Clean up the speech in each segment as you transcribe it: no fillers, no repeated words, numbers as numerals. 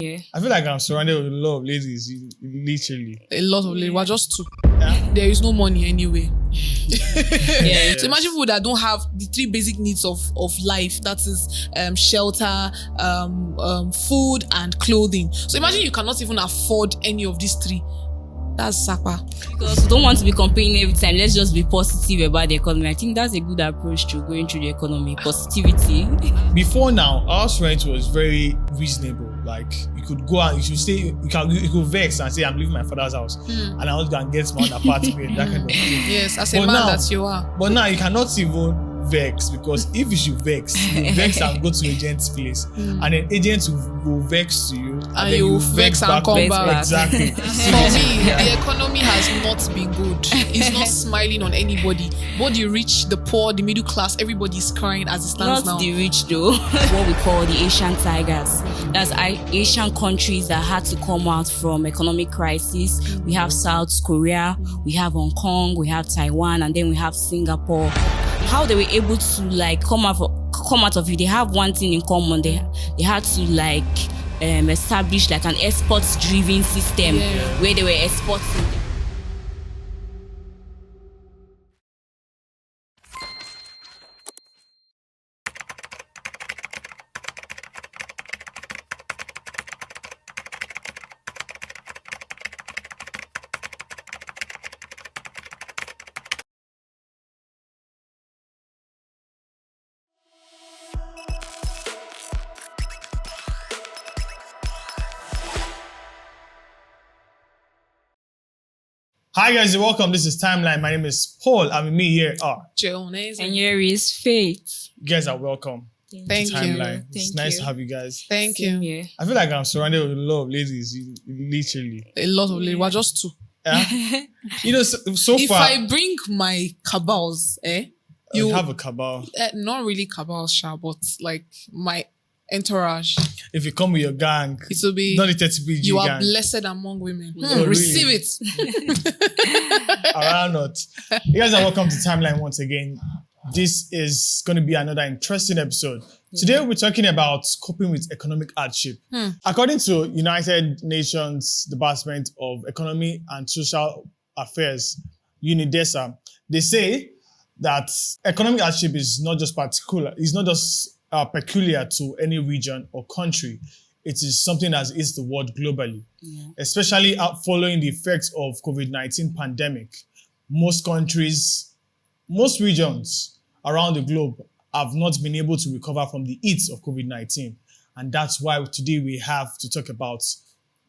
Yeah. I feel like I'm surrounded with a lot of ladies, literally. A lot of ladies. We're just two. Yeah. There is no money anyway. Yeah. So imagine people that don't have the three basic needs of life. That is shelter, food, and clothing. So imagine you cannot even afford any of these three. That's sapa. Because we don't want to be complaining every time. Let's just be positive about the economy. I think that's a good approach to going through the economy. Positivity. Before now, our rent was very reasonable. Like you could go out, you should stay, you could vex and say, I'm leaving my father's house and I want to go and get my own apartment, that kind of thing. Yes, as a But man now- that you are. But now you cannot even vex, because if you should vex, you vex and go to agent's place, and then agent will vex to you, and then you you vex and come back. Exactly. For me, the economy has not been good. It's not smiling on anybody. Both the rich, the poor, the middle class, everybody is crying as it stands Not now. the rich though. What we call the Asian tigers. That's Asian countries that had to come out from economic crisis. We have South Korea, we have Hong Kong, we have Taiwan, and then we have Singapore. How they were able to come out of it, they have one thing in common. They had to establish an exports driven system where they were exporting. Hi guys, and welcome. This is Timeline. My name is Paul. I'm with me here. Jonas. And here is Faith. You guys are welcome Thank to you. Timeline. It's Thank nice you. to have you guys. Thank Same you. here. I feel like I'm surrounded with a lot of ladies, literally. A lot of ladies. We're just two. Yeah? You know, so If far, I bring my cabals, you have a cabal. not really cabals, sha, but like my entourage. If you come with your gang, It will be not the 30PG you are gang. blessed among women. really? Receive it. Around not. You guys are welcome to Timeline once again. This is going to be another interesting episode. Today we're talking about coping with economic hardship. According to United Nations Department of Economy and Social Affairs, UNIDESA, they say that economic hardship is not just peculiar to any region or country. It is something that hits the world globally, especially following the effects of COVID-19 pandemic. Most countries, most regions around the globe have not been able to recover from the heat of COVID-19. And that's why today we have to talk about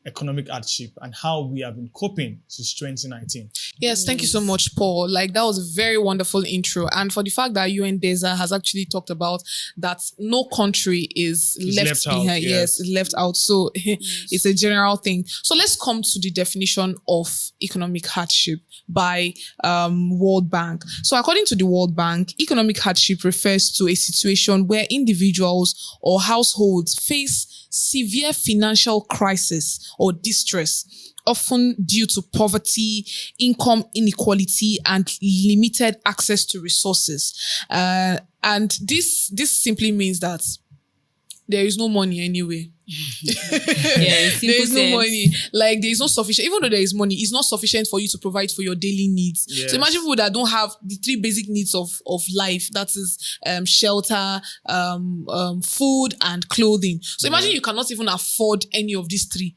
economic hardship and how we have been coping since 2019. Yes, thank you so much, Paul. That was a very wonderful intro. And for the fact that UNDESA has actually talked about that no country is left out, behind. yes. Yes, left out. So it's a general thing. So let's come to the definition of economic hardship by World Bank. So according to the World Bank, economic hardship refers to a situation where individuals or households face severe financial crisis or distress, often due to poverty, income inequality, and limited access to resources. And this simply means that there is no money anyway. Yeah, There is no money. There is no sufficient, even though there is money, it's not sufficient for you to provide for your daily needs. Yes. So imagine people that don't have the three basic needs of life. That is shelter, food, and clothing. So imagine you cannot even afford any of these three.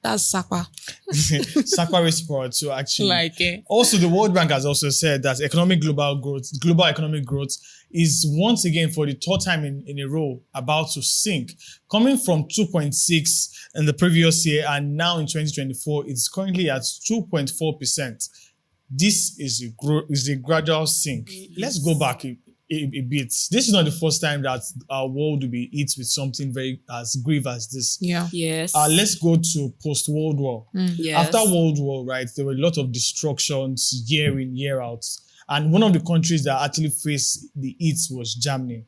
That's sapa. Sakwa report. So actually, also the World Bank has also said that global economic growth is once again for the third time in a row about to sink, coming from 2.6 in the previous year, and now in 2024 it's currently at 2.4%. This is a gradual sink. Let's go back a bit. This is not the first time that our world will be hit with something very as grave as this. Yeah. Yes. Let's go to post-World War. Yes. After World War, right, there were a lot of destructions year in, year out. And one of the countries that actually faced the heat was Germany.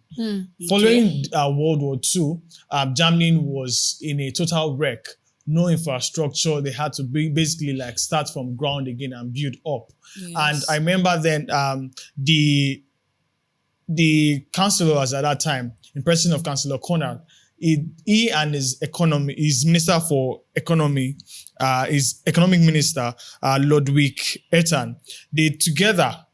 Following World War II, Germany was in a total wreck. No infrastructure. They had to basically start from ground again and build up. Yes. And I remember then the councillors at that time, in person of Councillor Conrad, he and his minister for economy, his economic minister, Ludwig Ertl, they together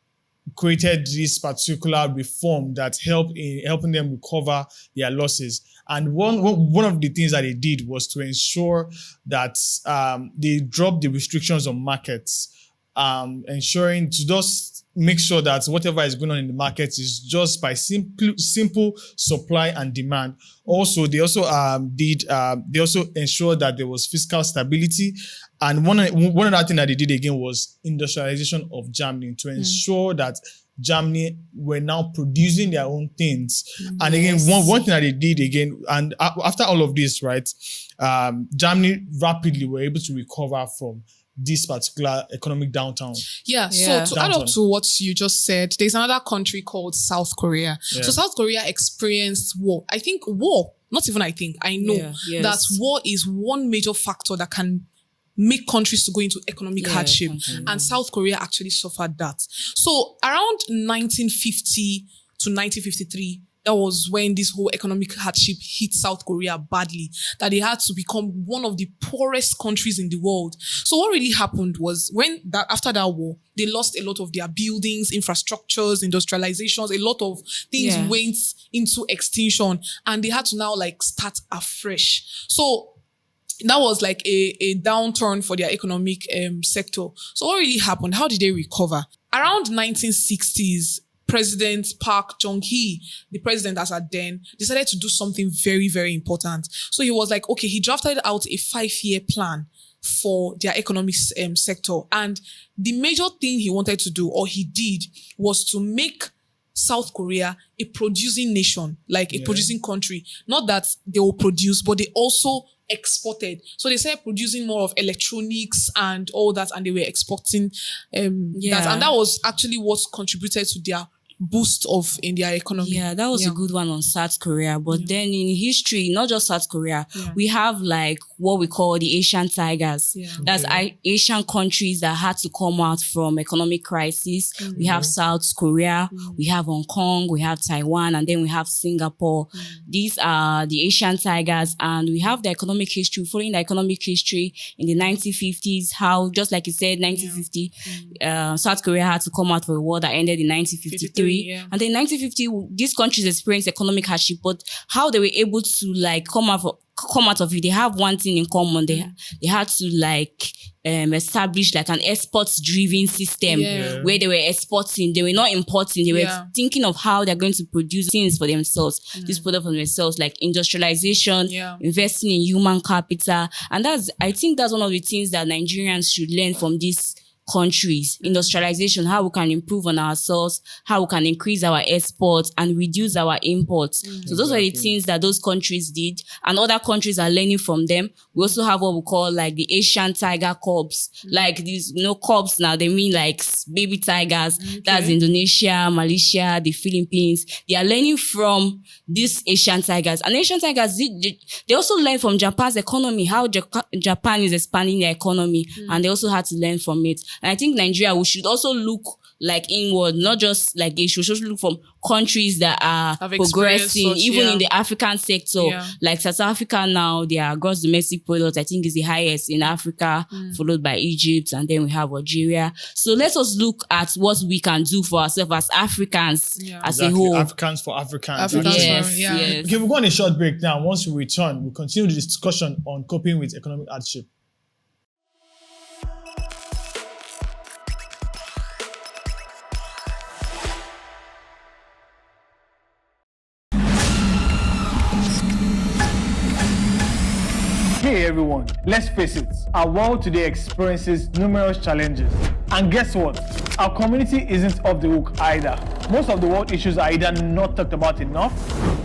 created this particular reform that helped in helping them recover their losses. And one of the things that they did was to ensure that they dropped the restrictions on markets, ensuring to just make sure that whatever is going on in the market is just by simple supply and demand. Also, they also ensured that there was fiscal stability. And one other thing that they did again was industrialization of Germany to ensure that Germany were now producing their own things. And again, one thing that they did again, and after all of this, right, Germany rapidly were able to recover from this particular economic downtown. So to add up to what you just said, there's another country called South Korea. So South Korea experienced war. I know that war is one major factor that can make countries to go into economic hardship. And South Korea actually suffered that. So around 1950 to 1953, that was when this whole economic hardship hit South Korea badly, that they had to become one of the poorest countries in the world. So what really happened was after that war, they lost a lot of their buildings, infrastructures, industrializations, a lot of things went into extinction, and they had to now start afresh. So that was a downturn for their economic sector. So what really happened? How did they recover? Around 1960s, President Park Chung-hee, the president as at then, decided to do something very, very important. So he was he drafted out a 5-year plan for their economic sector. And the major thing he wanted to do, or he did, was to make South Korea a producing nation, a producing country. Not that they will produce, but they also exported. So they started producing more of electronics and all that, and they were exporting that. And that was actually what contributed to their boost in their economy. Yeah, that was a good one on South Korea. But then in history, not just South Korea, we have what we call the Asian tigers. That's Asian countries that had to come out from economic crisis. We have South Korea, we have Hong Kong, we have Taiwan, and then we have Singapore. These are the Asian tigers, and we have the economic history, following the economic history in the 1950s, how, just like you said, 1950, South Korea had to come out of a war that ended in 1953. And then in 1950, these countries experienced economic hardship, but how they were able to come out of it, they have one thing in common. They had to establish an export-driven system where they were exporting. They were not importing. They were thinking of how they're going to produce things for themselves, this product for themselves, like industrialization, investing in human capital. And I think that's one of the things that Nigerians should learn from these countries. Industrialization, how we can improve on ourselves, how we can increase our exports and reduce our imports. So those are the things that those countries did, and other countries are learning from them. We also have what we call the Asian tiger cubs. These cubs now, they mean baby tigers. That's Indonesia, Malaysia, the Philippines. They are learning from these Asian tigers. And Asian tigers, they also learn from Japan's economy, how Japan is expanding their economy, and they also had to learn from it. And I think Nigeria, we should also look inward, not just they should also look from countries that are progressing, even in the African sector. South Africa now, their gross domestic product, I think, is the highest in Africa, followed by Egypt, and then we have Algeria. So let us look at what we can do for ourselves as Africans as a whole. Africans for Africans. Yes. Okay, we're going on a short break now. Once we return, we'll continue the discussion on coping with economic hardship. Hey everyone, let's face it, our world today experiences numerous challenges. And guess what? Our community isn't off the hook either. Most of the world issues are either not talked about enough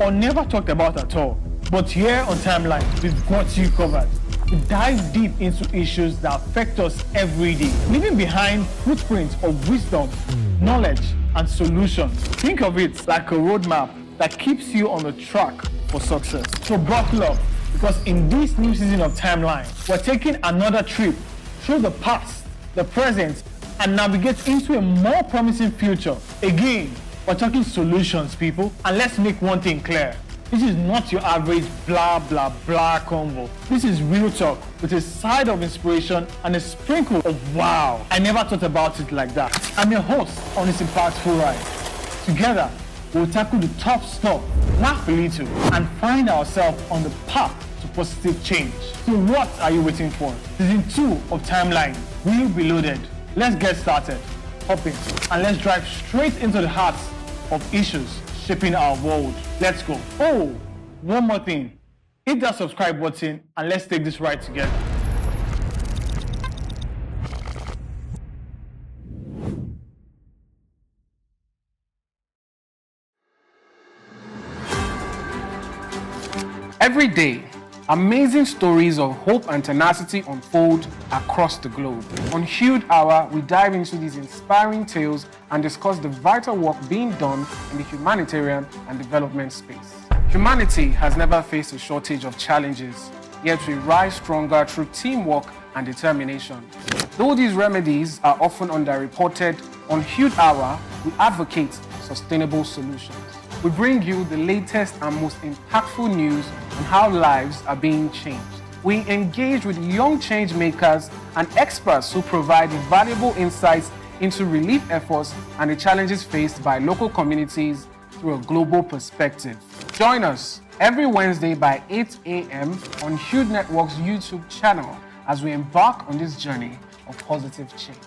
or never talked about at all. But here on Timeline, we've got you covered. We dive deep into issues that affect us every day, leaving behind footprints of wisdom, knowledge, and solutions. Think of it like a roadmap that keeps you on the track for success. So buckle up, because in this new season of Timeline, we're taking another trip through the past, the present, and navigate into a more promising future. Again, we're talking solutions, people. And let's make one thing clear. This is not your average blah blah blah convo. This is real talk with a side of inspiration and a sprinkle of wow. I never thought about it like that. I'm your host on this impactful ride. Together, we'll tackle the tough stuff, laugh a little, and find ourselves on the path to positive change. So what are you waiting for? Season 2 of Timeline will be loaded. Let's get started. Hop in and let's drive straight into the heart of issues shaping our world. Let's go. Oh, one more thing. Hit that subscribe button and let's take this ride together. Every day, amazing stories of hope and tenacity unfold across the globe. On Hued Hour, we dive into these inspiring tales and discuss the vital work being done in the humanitarian and development space. Humanity has never faced a shortage of challenges, yet we rise stronger through teamwork and determination. Though these remedies are often underreported, on Hued Hour, we advocate sustainable solutions. We bring you the latest and most impactful news on how lives are being changed. We engage with young change makers and experts who provide valuable insights into relief efforts and the challenges faced by local communities through a global perspective. Join us every Wednesday by 8 a.m. on Hued Network's YouTube channel as we embark on this journey of positive change.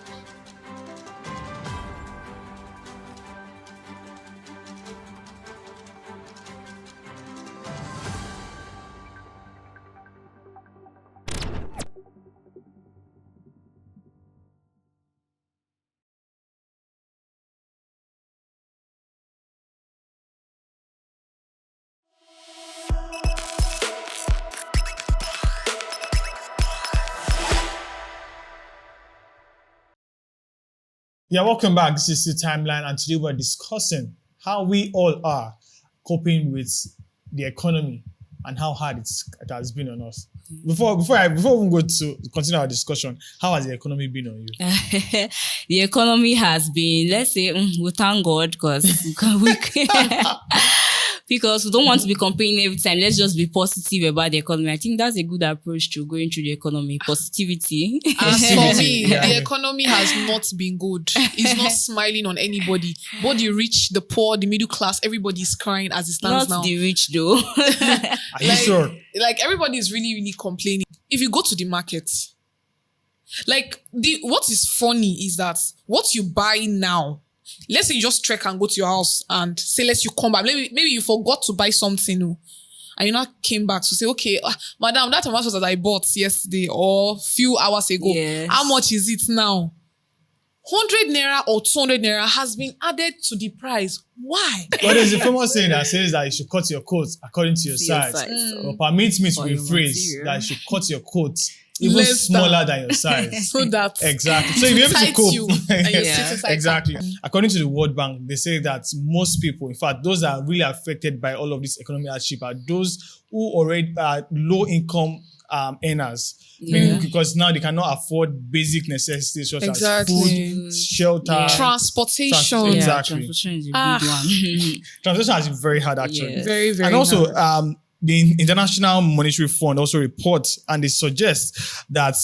Yeah, welcome back. This is the Timeline, and today we're discussing how we all are coping with the economy and how hard it has been on us. Before we go to continue our discussion, how has the economy been on you? The economy has been, let's say, we thank God because because we don't want to be complaining every time. Let's just be positive about the economy. I think that's a good approach to going through the economy. Positivity. For me, the economy has not been good. It's not smiling on anybody. Both the rich, the poor, the middle class, everybody's crying as it stands now. Not the rich though. Are you sure? Like everybody is really, really complaining. If you go to the market, what is funny is that what you buy now, let's say you just trek and go to your house and say, let's you come back. Maybe you forgot to buy something, and you now came back to say, okay, madam, that tomato that I bought yesterday or few hours ago, yes, how much is it now? 100 naira or 200 naira has been added to the price. Why? Well, there's a famous saying that says that you should cut your coat according to your size. Or permit me to rephrase that you should cut your coat even less smaller than your size. So that exactly. So if you're able to cope, you and you sit inside exactly. According to the World Bank, they say that most people, in fact, those that are really affected by all of this economic hardship are those who already are low income earners. Because now they cannot afford basic necessities such as food, shelter, transportation. Exactly. Transportation is a big one. Transportation has been very hard, actually. Yes. Very, very And also, hard. The International Monetary Fund also reports and they suggest that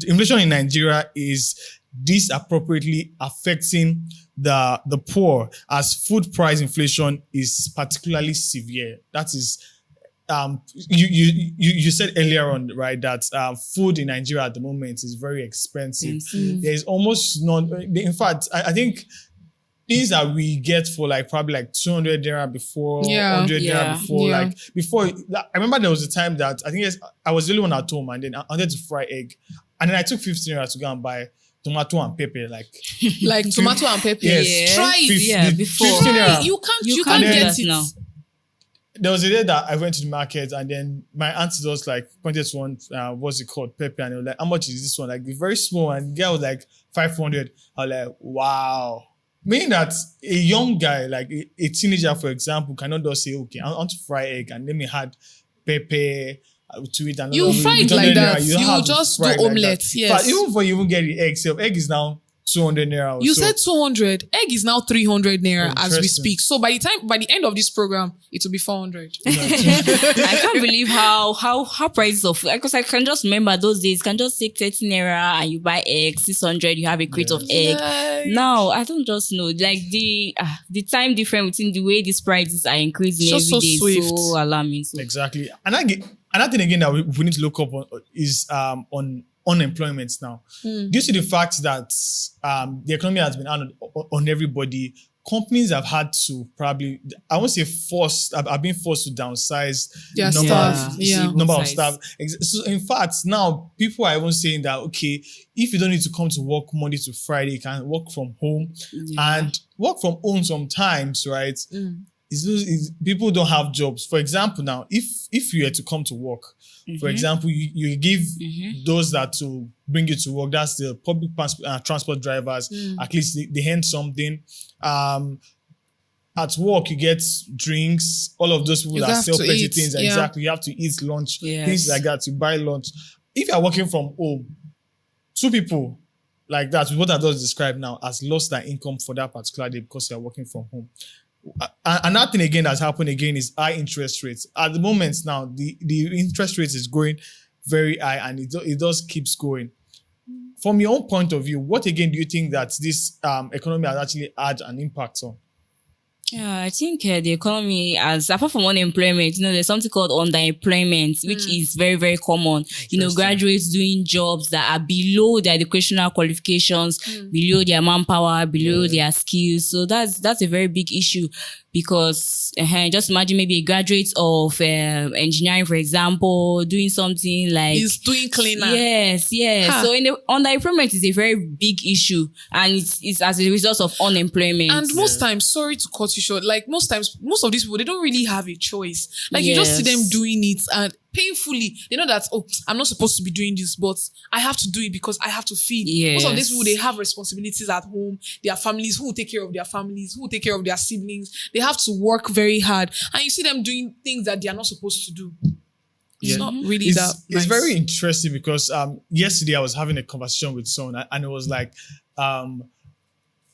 inflation in Nigeria is disappropriately affecting the poor, as food price inflation is particularly severe. That is, you said earlier on, right, that food in Nigeria at the moment is very expensive. There is almost none. In fact, I think things that we get for probably 200 naira before, 100 naira before, before. I remember there was a time that I think I was the only one at home, and then I wanted to fry egg, and then I took 15 naira to go and buy tomato and pepper, like tomato and pepper. Yes, try it. Before 15 naira. You can't get it now. There was a day that I went to the market, and then my auntie was pointed to one, what's it called, pepper, and they were like, how much is this one? Very small, and the guy was 500. I was like, wow. Meaning that a young guy, a teenager, for example, cannot just say, okay, I want to fry egg and let me add pepper to it. And you fry it like that. You just do omelette. Yes. But even before you even get the egg, egg is now 200 naira. You said 200. Egg is now 300 naira as we speak. So by the end of this program, it will be 400. I can't believe how prices of food, because I can just remember those days. You can just take 30 naira and you buy egg, 600. You have a crate of egg. Now I don't just know, like the time difference between the way these prices are increasing every day is so alarming. So. Exactly, and another thing again that we need to look up on is on unemployment now. Due to the fact that the economy has been on everybody, companies have had to probably, I won't say forced, have been forced to downsize number of staff. So in fact, now people are even saying that, okay, if you don't need to come to work Monday to Friday, you can work from home. And work from home sometimes, right? People don't have jobs. For example, now, if you were to come to work, for example, you give those that to bring you to work, that's the public transport drivers, at least they earn something. At work, you get drinks, all of those people that sell petty things. Exactly. You have to eat lunch, things like that. You buy lunch. If you're working from home, two people like that, with what I just described now, has lost their income for that particular day because you're working from home. Another thing again that's happened again is high interest rates. At the moment now, the interest rate is going very high, and it does keeps going. From your own point of view, what again do you think that this economy has actually had an impact on? Yeah, I think the economy, as apart from unemployment, there's something called underemployment, which is very, very common. Graduates doing jobs that are below their educational qualifications, below their manpower, below their skills. So that's a very big issue. Because just imagine maybe a graduate of engineering, for example, doing something like he's doing cleaner. Yes. So underemployment is a very big issue, and it's as a result of unemployment. And most times, sorry to cut you short, like most times, most of these people, they don't really have a choice. Like you just see them doing it and painfully, they know that, I'm not supposed to be doing this, but I have to do it because I have to feed. Most of these people, they have responsibilities at home, their families, who will take care of their families, who will take care of their siblings. They have to work very hard. And you see them doing things that they are not supposed to do. It's not really that nice. It's very interesting because yesterday I was having a conversation with someone, and it was like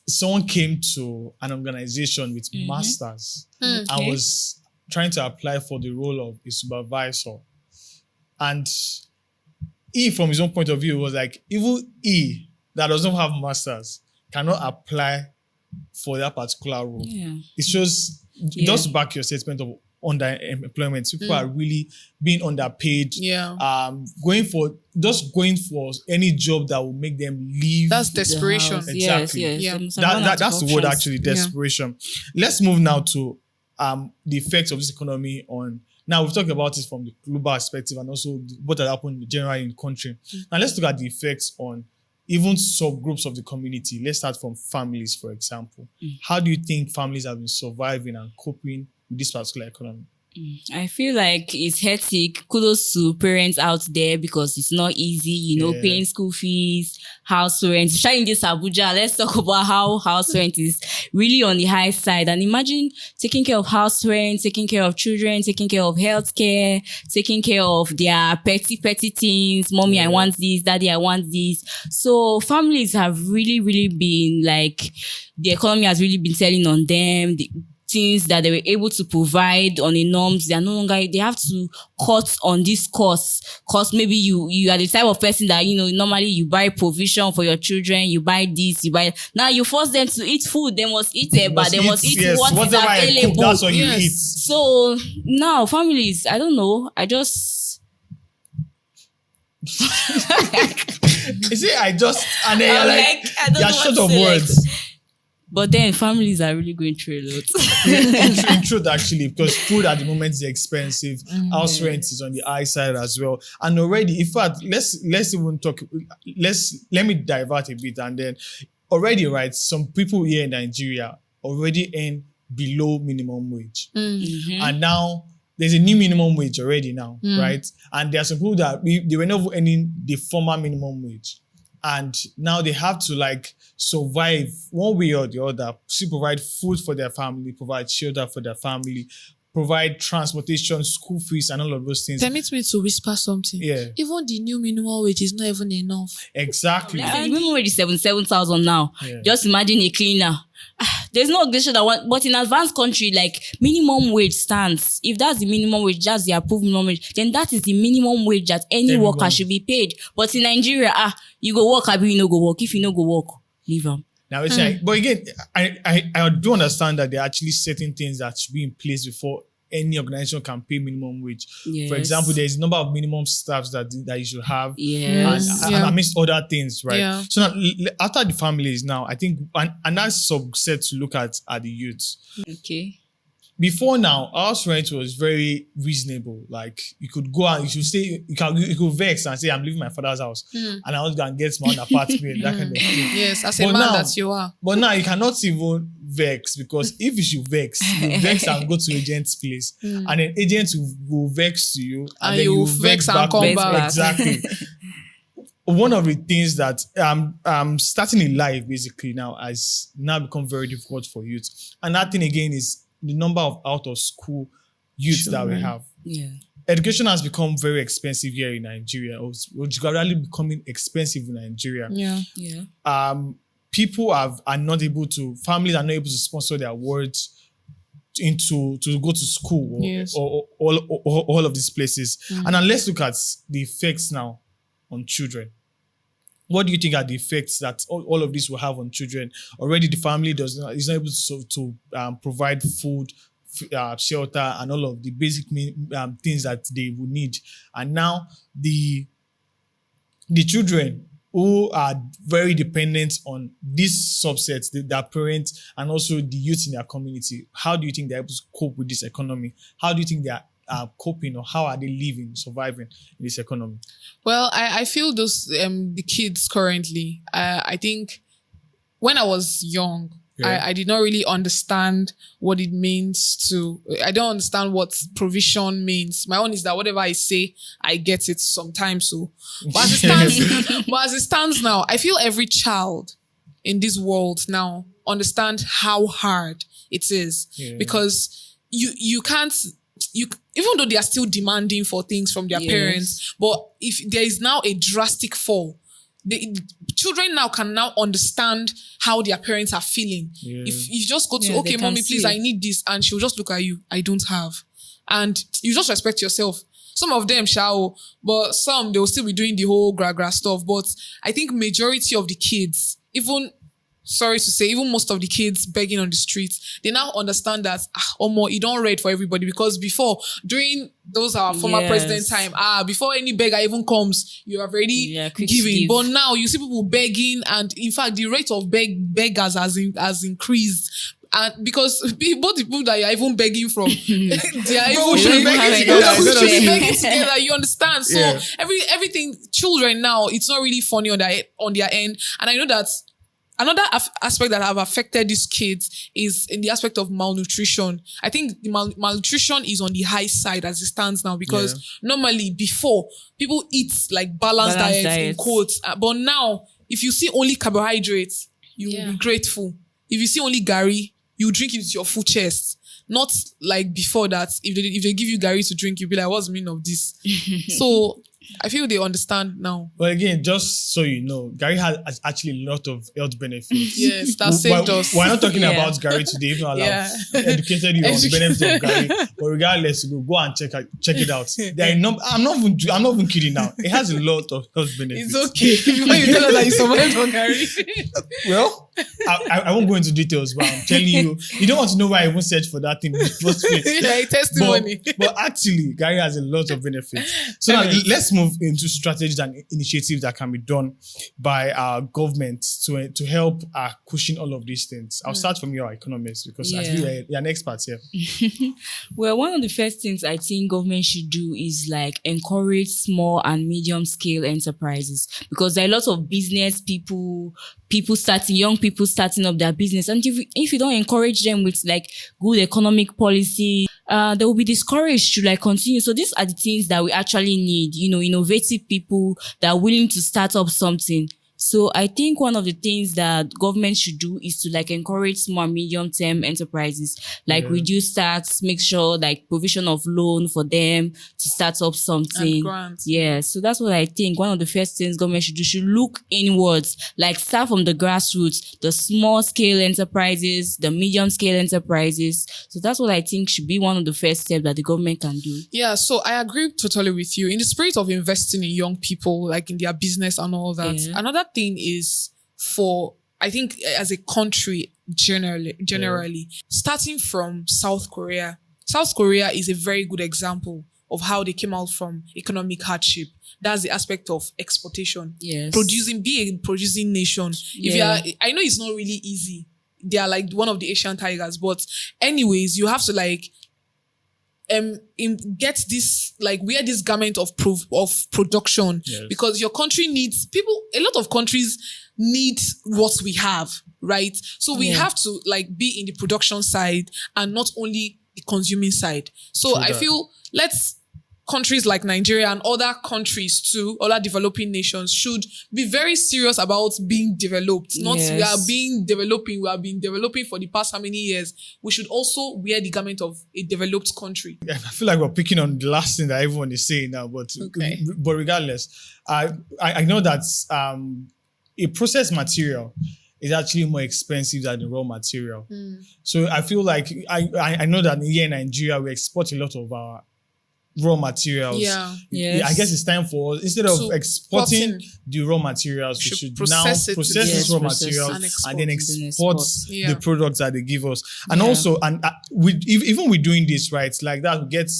someone came to an organization with masters and was trying to apply for the role of a supervisor. And he, from his own point of view, was like, even he that doesn't have masters cannot apply for that particular role. It shows, just back your statement of underemployment. People are really being underpaid. Going for any job that will make them leave. That's desperation. Exactly. That's the word, actually, desperation. Let's move now to the effects of this economy on. Now we've talked about it from the global perspective and also what has happened generally in the country. Now let's look at the effects on even subgroups of the community. Let's start from families, for example. How do you think families have been surviving and coping with this particular economy? I feel like it's hectic. Kudos to parents out there because it's not easy, paying school fees, house rent. Especially in this Abuja, let's talk about how house rent is really on the high side. And imagine taking care of house rent, taking care of children, taking care of healthcare, taking care of their petty things. Mommy, I want this. Daddy, I want this. So families have really, really been like, the economy has really been telling on them. Things that they were able to provide on the norms, they are no longer, they have to cut on these costs. Cause maybe you are the type of person that, normally you buy provision for your children, you buy this, now you force them to eat food, they must eat it, but they must eat what is available. Cook, that's what you eat. So now families, I don't know, I just... You see, and then you're short of words. But then families are really going through a lot. In truth, actually, because food at the moment is expensive. House rent is on the high side as well. And already, in fact, let's even talk. Let me divert a bit. And then already, right, some people here in Nigeria already earn below minimum wage. And now there's a new minimum wage already now, right? And there are some people that they were never earning the former minimum wage. And now they have to survive one way or the other, to provide food for their family, provide shelter for their family, provide transportation, school fees, and all of those things. Permit me to whisper something. Yeah. Even the new minimum wage is not even enough. Exactly. The minimum wage is 77,000 now. Yeah. Just imagine a cleaner. There's no organization that want, but in advanced country, like minimum wage stands. If that's the minimum wage, that's the approved minimum wage, then that is the minimum wage that any worker should be paid. But in Nigeria, you go work, you no go work. If you no go work, leave them. Now, it's like, but again, I do understand that there are actually certain things that should be in place before any organization can pay minimum wage. Yes. For example, there is a number of minimum staffs that you should have, Yes. and amidst other things, right? Yeah. So now, after the families, now I think, and that's subset to look at are the youths. Okay. Before now, house rent was very reasonable. Like you could go out, you should stay, you could vex and say, I'm leaving my father's house and I want to go and get my own apartment, that kind of thing. Yes, as a man that you are. But now you cannot even vex, because if you should vex, you vex and go to agent's place. And then agent will vex to you and then you vex and come back. Exactly. One of the things that starting in life basically now has now become very difficult for youth. And that thing again is the number of out of school youths that we have. Yeah. Education has become very expensive here in Nigeria. It's gradually becoming expensive in Nigeria. Yeah. Yeah. People families are not able to sponsor their wards to go to school or all of these places. And now let's look at the effects now on children. What do you think are the effects that all of this will have on children? Already the family is not able to provide food, shelter, and all of the basic things that they would need. And now the children who are very dependent on these subsets, their parents, and also the youth in their community, how do you think they're able to cope with this economy? How do you think they're coping, or how are they living, surviving in this economy? Well, I feel those the kids currently. I think when I was young, I did not really understand what it means to. I don't understand what provision means. My own is that whatever I say, I get it sometimes. So, but as it stands now, I feel every child in this world now understand how hard it is, because you can't. Even though they are still demanding for things from their parents, but if there is now a drastic fall, the children now can now understand how their parents are feeling. If you just go to, okay, mommy, please, I need this, and she'll just look at you, I don't have. And you just respect yourself. Some of them shall, but some, they will still be doing the whole gra stuff. But I think majority of the kids, even most of the kids begging on the streets, they now understand that, you don't read for everybody, because before, during those our former president time, before any beggar even comes, you have already given. But now you see people begging, and in fact, the rate of beggars has increased. And because both the people that you're even begging from, they are even begging together, you understand? So everything, children now, it's not really funny on their end. And I know that another aspect that have affected these kids is in the aspect of malnutrition. I think the malnutrition is on the high side as it stands now, because normally before, people eat like balanced diets in quotes. But now, if you see only carbohydrates, you will be grateful. If you see only gari, you drink it with your full chest. Not like before that, if they give you gari to drink, you'll be like, what's the meaning of this? So I feel they understand now. But again, just so you know, Gary has actually a lot of health benefits. Yes, that saved us. We're not talking about Gary today, even though I've educated you on the benefits of Gary. But regardless, go and check it out. I'm not even kidding now. It has a lot of health benefits. It's okay. When you tell us that you survived on Gary. Well, I won't go into details, but I'm telling you, you don't want to know why I even searched for that thing in the first place. Yeah, testimony. But actually, Gary has a lot of benefits. So now let's move into strategies and initiatives that can be done by our government to help cushion all of these things. I'll start from your economists, because I feel you're an expert here. Well, one of the first things I think government should do is like encourage small and medium scale enterprises, because there are a lot of business young people starting up their business, and if you don't encourage them with like good economic policy, they will be discouraged to like continue. So these are the things that we actually need, innovative people that are willing to start up something. So I think one of the things that government should do is to like encourage small and medium-term enterprises, like reduce tax, make sure like provision of loan for them to start up something. And grants. Yeah. So that's what I think. One of the first things government should do, should look inwards, like start from the grassroots, the small scale enterprises, the medium scale enterprises. So that's what I think should be one of the first steps that the government can do. Yeah, so I agree totally with you. In the spirit of investing in young people, like in their business and all that, another thing is I think as a country generally, starting from South Korea. South Korea is a very good example of how they came out from economic hardship. That's the aspect of exportation. Yes. Be a producing nation. I know it's not really easy. They are like one of the Asian tigers, but anyways, you have to like get this, like wear this garment of production, because your country needs people. A lot of countries need what we have, right? So we have to like be in the production side and not only the consuming side. So I feel countries like Nigeria and other countries too, other developing nations should be very serious about being developed. We have been developing for the past how many years. We should also wear the garment of a developed country. I feel like we're picking on the last thing that everyone is saying now, but regardless, I know that a processed material is actually more expensive than the raw material. So I feel like I know that here in Nigeria we export a lot of our raw materials. I guess it's time for us, instead of exporting the raw materials, we should now process these raw materials and then export the products that they give us. And also, even with doing this, right, like that, we get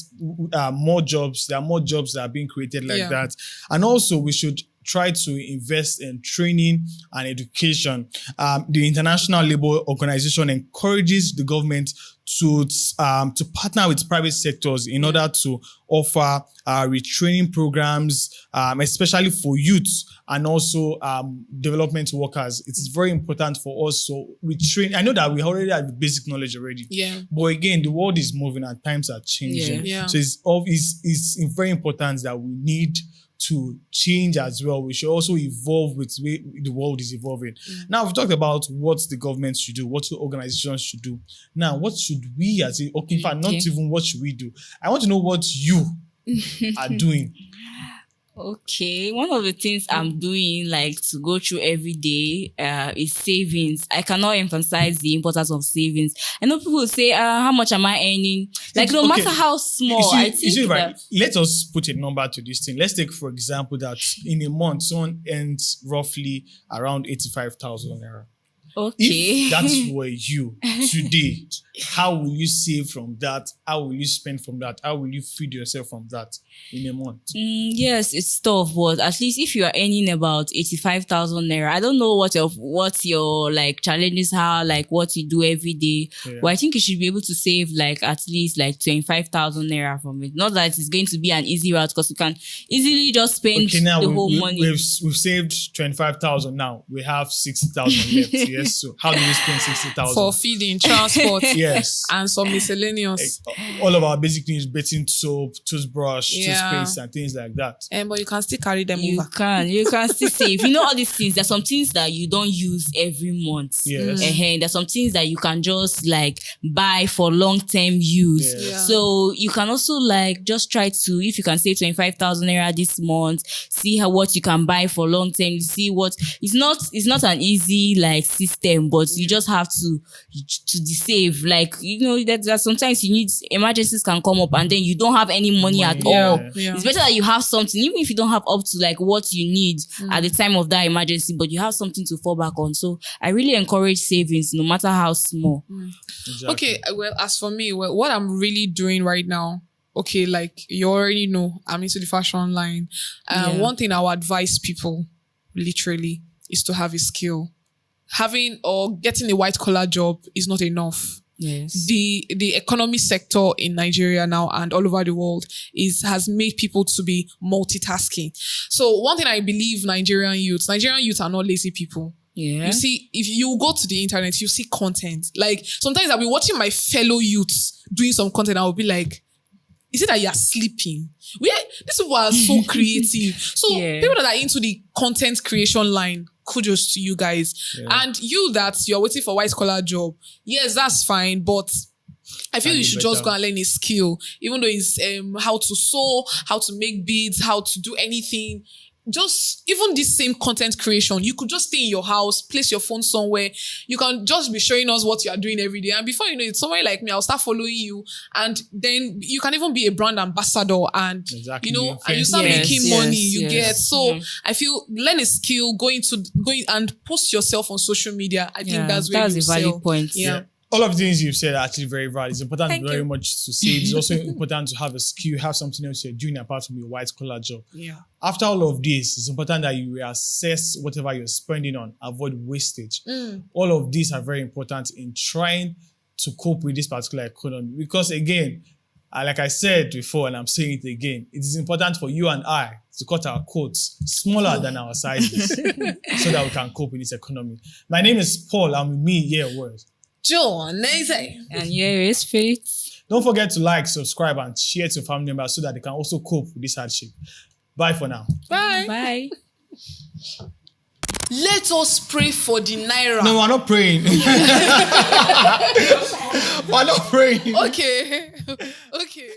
more jobs. There are more jobs that are being created like that. And also, we should try to invest in training and education. The International Labour Organization encourages the government to partner with private sectors in order to offer retraining programs, especially for youth and also development workers. It is very important for us to retrain. I know that we already have the basic knowledge already. But again, the world is moving and times are changing. So it's very important that we need to change as well. We should also evolve with the way the world is evolving. Now, we've talked about what the government should do, what the organizations should do. Now, what should we in fact, not even what should we do. I want to know what you are doing. Okay, one of the things I'm doing, like to go through every day, is savings. I cannot emphasize the importance of savings. I know people say, how much am I earning? Like, no matter how small, I think that... Let us put a number to this thing. Let's take, for example, that in a month, someone earns roughly around 85,000 naira. Okay. If that were you today, how will you save from that? How will you spend from that? How will you feed yourself from that in a month? Yes, it's tough, but at least if you are earning about 85,000 naira, I don't know what your like challenges are, like what you do every day. But I think you should be able to save like at least like 25,000 naira from it. Not that it's going to be an easy route, because you can easily just spend the whole money. We've saved 25,000 now. We have 60,000 left. Yes. So how do we spend 60,000? For feeding, transport, and some miscellaneous. All of our basic things, bathing soap, toothbrush, toothpaste, and things like that. But you can still carry them over. You can still save. You know all these things. There's some things that you don't use every month. There's some things that you can just like buy for long-term use. So you can also like just try to, if you can save 25,000 naira this month, see what you can buy for long-term. See what it's not an easy like system, but you just have to save. Like, you know, that sometimes you need, emergencies can come up and then you don't have any money at all. It's better that you have something, even if you don't have up to like what you need at the time of that emergency, but you have something to fall back on. So I really encourage savings, no matter how small. Exactly. Okay, well, as for me, what I'm really doing right now, okay, like you already know, I'm into the fashion line. One thing I would advise people, literally, is to have a skill. Having or getting a white collar job is not enough. Yes. The economy sector in Nigeria now and all over the world has made people to be multitasking. So one thing I believe Nigerian youths are not lazy people. You see, if you go to the internet, you see content. Like sometimes I'll be watching my fellow youths doing some content. I'll be like, is it that you're sleeping? These people are so creative. So people that are into the content creation line, kudos to you guys. And you that you're waiting for white collar job, yes, that's fine, but I feel you should just go and learn a skill, even though it's how to sew, how to make beads, how to do anything. Just even this same content creation, you could just stay in your house, place your phone somewhere. You can just be showing us what you are doing every day. And before you know it, somebody like me, I'll start following you. And then you can even be a brand ambassador and, and you start making money, you get. So I feel learn a skill, go and post yourself on social media. I think that's where you a valid point. Yeah. All of the things you've said are actually very valid. It's important very much to say. It's also important to have a skill, have something else you're doing apart from your white collar job. Yeah. After all of this, it's important that you reassess whatever you're spending on, avoid wastage. All of these are very important in trying to cope with this particular economy. Because again, like I said before, and I'm saying it again, it is important for you and I to cut our coats smaller than our sizes so that we can cope with this economy. My name is Paul. I'm with me here. John, and here is Faith. Don't forget to like, subscribe, and share to your family members so that they can also cope with this hardship. Bye for now. Bye. Bye. Let us pray for the Naira. No, we're not praying. We're not praying. Okay. Okay.